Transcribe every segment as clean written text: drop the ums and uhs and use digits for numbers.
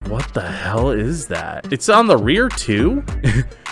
what the hell is that? It's on the rear too?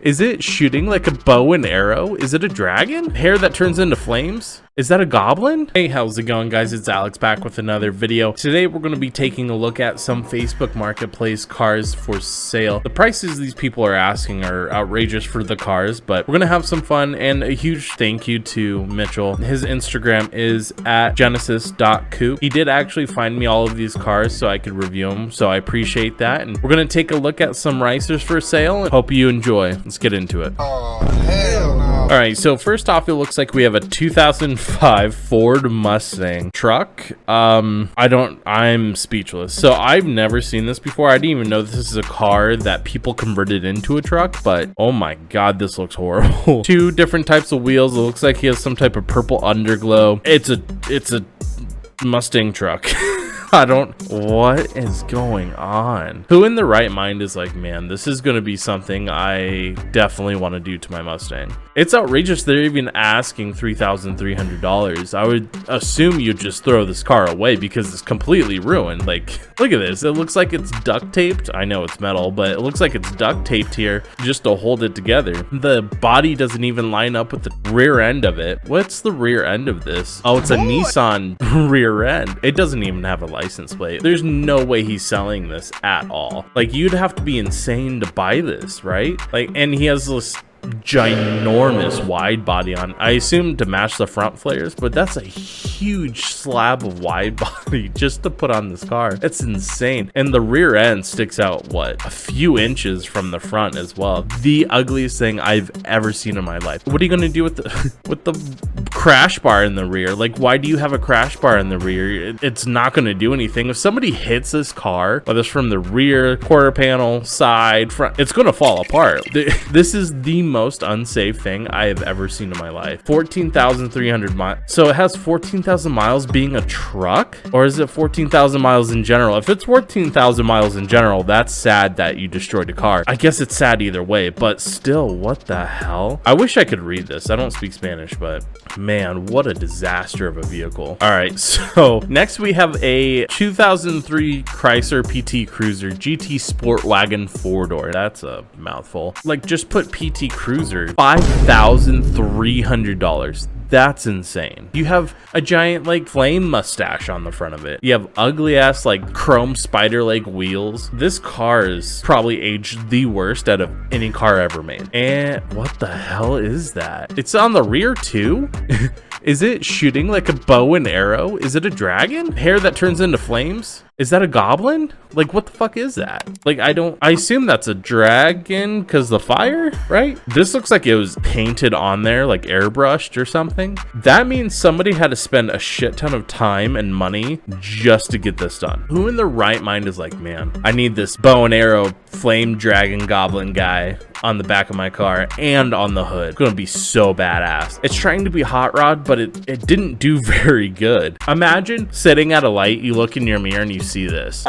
Is it shooting like a bow and arrow? Is it a dragon? Hair that turns into flames? Is that a goblin? Hey, how's it going, guys? It's Alex back with another video. Today, we're going to be taking a look at some Facebook Marketplace cars for sale. The prices these people are asking are outrageous for the cars, but we're going to have some fun, and a huge thank you to Mitchell. His Instagram is at genesis.coop. He did actually find me all of these cars so I could review them, so I appreciate that. And we're going to take a look at some racers for sale, and hope you enjoy. Let's get into it. Oh, hell no. All right, so first off, it looks like we have a 2005 Ford Mustang truck. I'm speechless. So I've never seen this before. I didn't even know this is a car that people converted into a truck, but oh my God, this looks horrible. Two different types of wheels. It looks like he has some type of purple underglow. It's a Mustang truck. What is going on? Who in the right mind is like, man, this is going to be something I definitely want to do to my Mustang? It's outrageous they're even asking $3,300. I would assume you'd just throw this car away because it's completely ruined. Like, look at this. It looks like it's duct taped. I know it's metal, but it looks like it's duct taped here just to hold it together. The body doesn't even line up with the rear end of it. What's the rear end of this? Oh, it's a Nissan rear end. It doesn't even have a license plate. There's no way he's selling this at all. Like, you'd have to be insane to buy this, right? Like, and he has this ginormous wide body on, I assume to match the front flares, but that's a huge slab of wide body just to put on this car. It's insane. And the rear end sticks out, what, a few inches from the front as well. The ugliest thing I've ever seen in my life. What are you going to do with the with the crash bar in the rear? Like, why do you have a crash bar in the rear? It's not going to do anything. If somebody hits this car, whether it's from the rear, quarter panel, side, front, it's going to fall apart. This is the most unsafe thing I have ever seen in my life. 14,300 miles. So it has 14,000 miles being a truck? Or is it 14,000 miles in general? If it's 14,000 miles in general, that's sad that you destroyed a car. I guess it's sad either way, but still, what the hell? I wish I could read this. I don't speak Spanish, but man, what a disaster of a vehicle. All right, so next we have a 2003 Chrysler PT Cruiser GT Sport Wagon 4-door. That's a mouthful. Like, just put PT Cruiser, $5,300. That's insane. You have a giant like flame mustache on the front of it. You have ugly ass like chrome spider leg wheels. This car is probably aged the worst out of any car ever made. And what the hell is that? It's on the rear too? Is it shooting like a bow and arrow? Is it a dragon? Hair that turns into flames? Is that a goblin? Like, what the fuck is that? Like, I assume that's a dragon because the fire, right? This looks like it was painted on there, like airbrushed or something. That means somebody had to spend a shit ton of time and money just to get this done. Who in their right mind is like, man, I need this bow and arrow flame dragon goblin guy on the back of my car and on the hood. It's gonna be so badass. It's trying to be hot rod, but it didn't do very good. Imagine sitting at a light, you look in your mirror and you see this.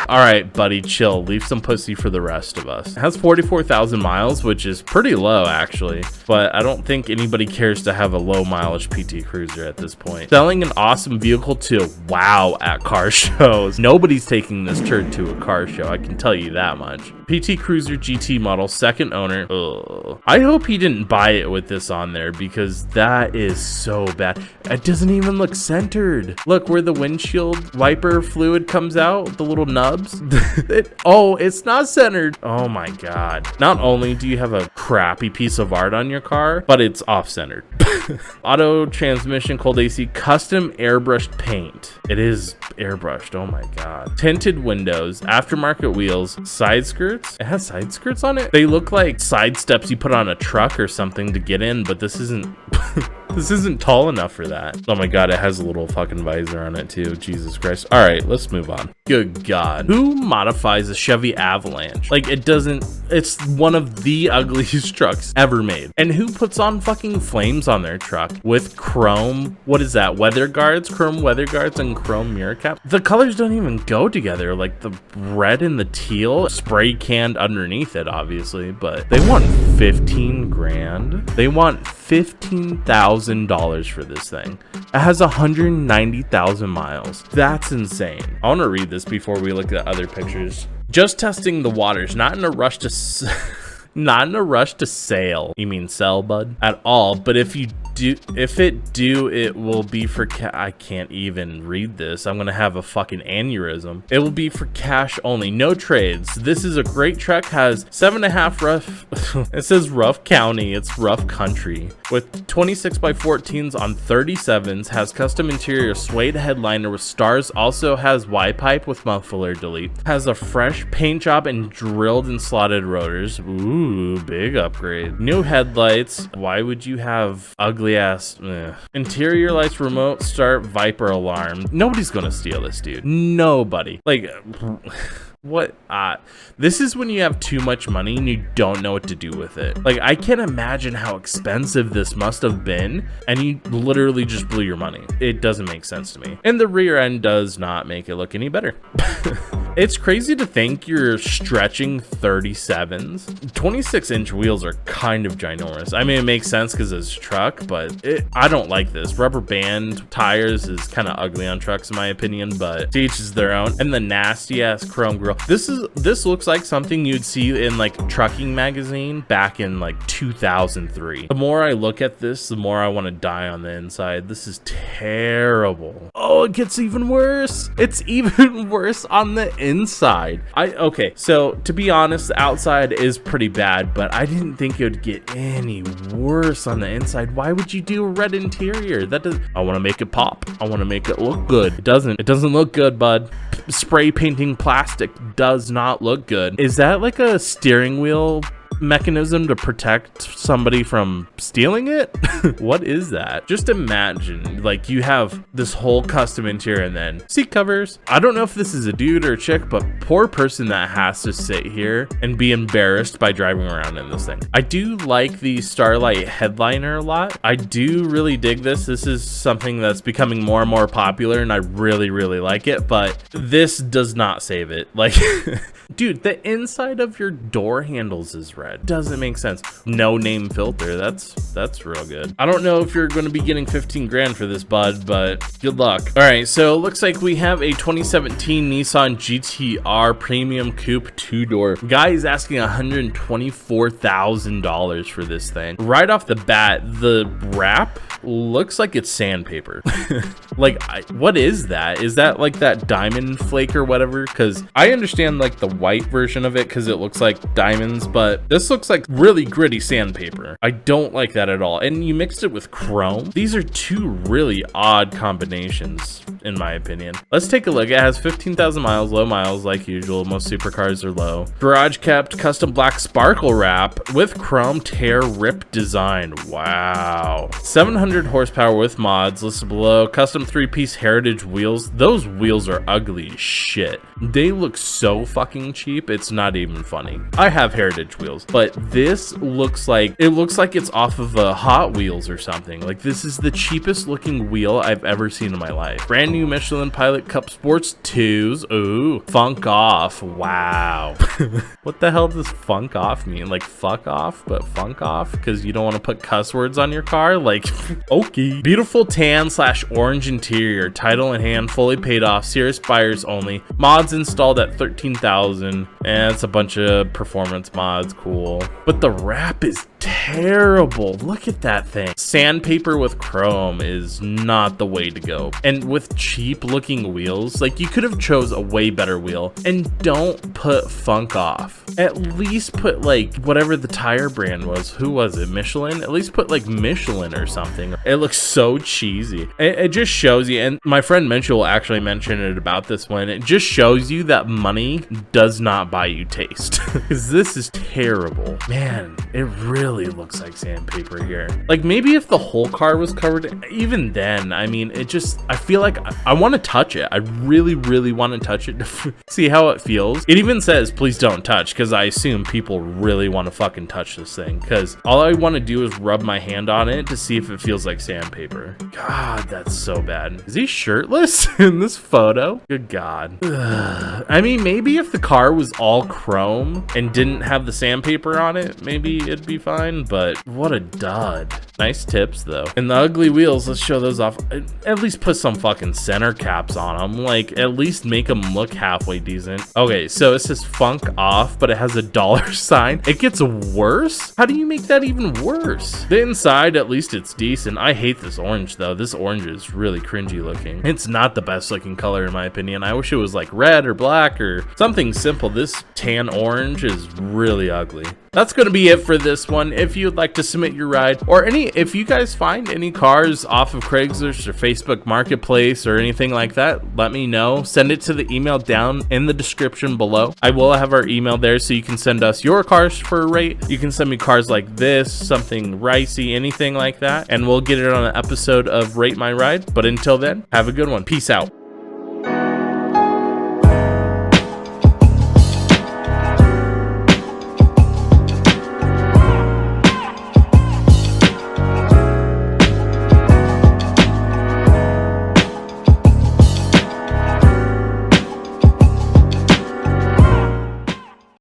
All right, buddy, chill. Leave some pussy for the rest of us. It has 44,000 miles, which is pretty low, actually. But I don't think anybody cares to have a low mileage PT Cruiser at this point. Selling an awesome vehicle to wow at car shows. Nobody's taking this turd to a car show, I can tell you that much. PT Cruiser GT model, second owner. Ugh. I hope he didn't buy it with this on there because that is so bad. It doesn't even look centered. Look where the windshield wiper fluid comes out, the little nubs. It's not centered. Oh my God. Not only do you have a crappy piece of art on your car, but it's off-centered. Auto transmission, cold AC, custom airbrushed paint. It is airbrushed. Oh my God. Tinted windows, aftermarket wheels, side skirts. It has side skirts on it. They look like side steps you put on a truck or something to get in, but this isn't this isn't tall enough for that. Oh my God, it has a little fucking visor on it too. Jesus Christ. All right, let's move on. Good God. Who modifies a Chevy Avalanche? Like, it's one of the ugliest trucks ever made. And who puts on fucking flames on their truck with chrome, what is that, weather guards, chrome weather guards and chrome mirror cap? The colors don't even go together. Like the red and the teal, spray canned underneath it, obviously, but they want 15 grand. They want $15,000 for this thing. It has 190,000 miles. That's insane. I want to read this before we look at other pictures. Just testing the waters, not in a rush to not in a rush to sail. You mean sell, bud? At all. But if it will be for I can't even read this. I'm gonna have a fucking aneurysm. It will be for cash only, no trades. This is a great truck, has 7.5 rough, it says rough county, it's rough country. With 26x14s on 37s, has custom interior suede headliner with stars, also has Y-pipe with muffler delete. Has a fresh paint job and drilled and slotted rotors. Ooh, big upgrade. New headlights. Why would you have ugly ass interior lights, remote start, Viper alarm? Nobody's gonna steal this, dude. Nobody. Like what? This is when you have too much money and you don't know what to do with it. Like, I can't imagine how expensive this must have been, and you literally just blew your money. It doesn't make sense to me. And the rear end does not make it look any better. It's crazy to think you're stretching 37s. 26-inch wheels are kind of ginormous. I mean, it makes sense because it's a truck, but I don't like this. Rubber band tires is kind of ugly on trucks in my opinion, but to each is their own. And the nasty ass chrome grille. This looks like something you'd see in like Trucking magazine back in like 2003. The more I look at this, the more I want to die on the inside. This is terrible. Oh, it gets even worse. It's even worse on the inside. Okay, so to be honest, the outside is pretty bad, but I didn't think it would get any worse on the inside. Why would you do a red interior? That does. I want to make it pop. I want to make it look good. It doesn't look good, bud. Spray painting plastic does not look good. Is that like a steering wheel mechanism to protect somebody from stealing it? What is that? Just imagine, like, you have this whole custom interior and then seat covers. I don't know if this is a dude or a chick, but poor person that has to sit here and be embarrassed by driving around in this thing. I do like the Starlight headliner a lot. I do really dig this. This is something that's becoming more and more popular, and I really, really like it, but this does not save it. Like, dude, the inside of your door handles is red. Doesn't make sense. No name filter. That's real good. I don't know if you're going to be getting 15 grand for this, bud, but good luck. All right, so it looks like we have a 2017 Nissan GT-R Premium Coupe 2-door. Guy is asking $124,000 for this thing. Right off the bat, the wrap looks like it's sandpaper. Like, what is that? Is that like that diamond flake or whatever? Because I understand like the white version of it because it looks like diamonds, but this looks like really gritty sandpaper. I don't like that at all. And you mixed it with chrome. These are two really odd combinations, in my opinion. Let's take a look. It has 15,000 miles, low miles like usual. Most supercars are low. Garage kept, custom black sparkle wrap with chrome tear rip design. Wow. 700 horsepower with mods listed below. Custom 3-piece heritage wheels. Those wheels are ugly as shit. They look so fucking cheap. It's not even funny. I have heritage wheels, but this looks like it's off of a Hot Wheels or something. Like, this is the cheapest looking wheel I've ever seen in my life. Brand new Michelin Pilot Cup Sports 2s. Ooh, funk off. Wow. What the hell does funk off mean? Like fuck off, but funk off because you don't want to put cuss words on your car? Like, okay. Beautiful tan / orange interior, title in hand, fully paid off, serious buyers only. Mods installed at 13,000, and it's a bunch of performance mods. Cool, but the wrap is terrible. Look at that thing. Sandpaper with chrome is not the way to go. And with cheap looking wheels, like, you could have chose a way better wheel. And don't put funk off. At least put like whatever the tire brand was. Who was it? Michelin? At least put like Michelin or something. It looks so cheesy. It just shows you, and my friend Mitchell actually mentioned it about this one. It just shows you that money does not buy you taste. Because this is terrible. Man, it really looks like sandpaper here. Like, maybe if the whole car was covered, even then, I mean, I feel like I want to touch it. I really, really want to touch it to see how it feels. It even says, please don't touch, because I assume people really want to fucking touch this thing, because all I want to do is rub my hand on it to see if it feels like sandpaper. God, that's so bad. Is he shirtless in this photo? Good God. Ugh. I mean, maybe if the car was all chrome and didn't have the sandpaper on it, maybe it'd be fine, but what a dud. Nice tips though. And the ugly wheels, let's show those off. At least put some fucking center caps on them. Like, at least make them look halfway decent. Okay, so it says funk off, but it has a dollar sign. It gets worse? How do you make that even worse? The inside, at least it's decent. I hate this orange though. This orange is really cringy looking. It's not the best looking color in my opinion. I wish it was like red or black or something simple. This tan orange is really ugly. That's going to be it for this one. If you'd like to submit your ride, or if you guys find any cars off of Craigslist or Facebook Marketplace or anything like that, let me know. Send it to the email down in the description below. I will have our email there so you can send us your cars for a rate. You can send me cars like this, something ricey, anything like that, and we'll get it on an episode of Rate My Ride. But until then, have a good one. Peace out.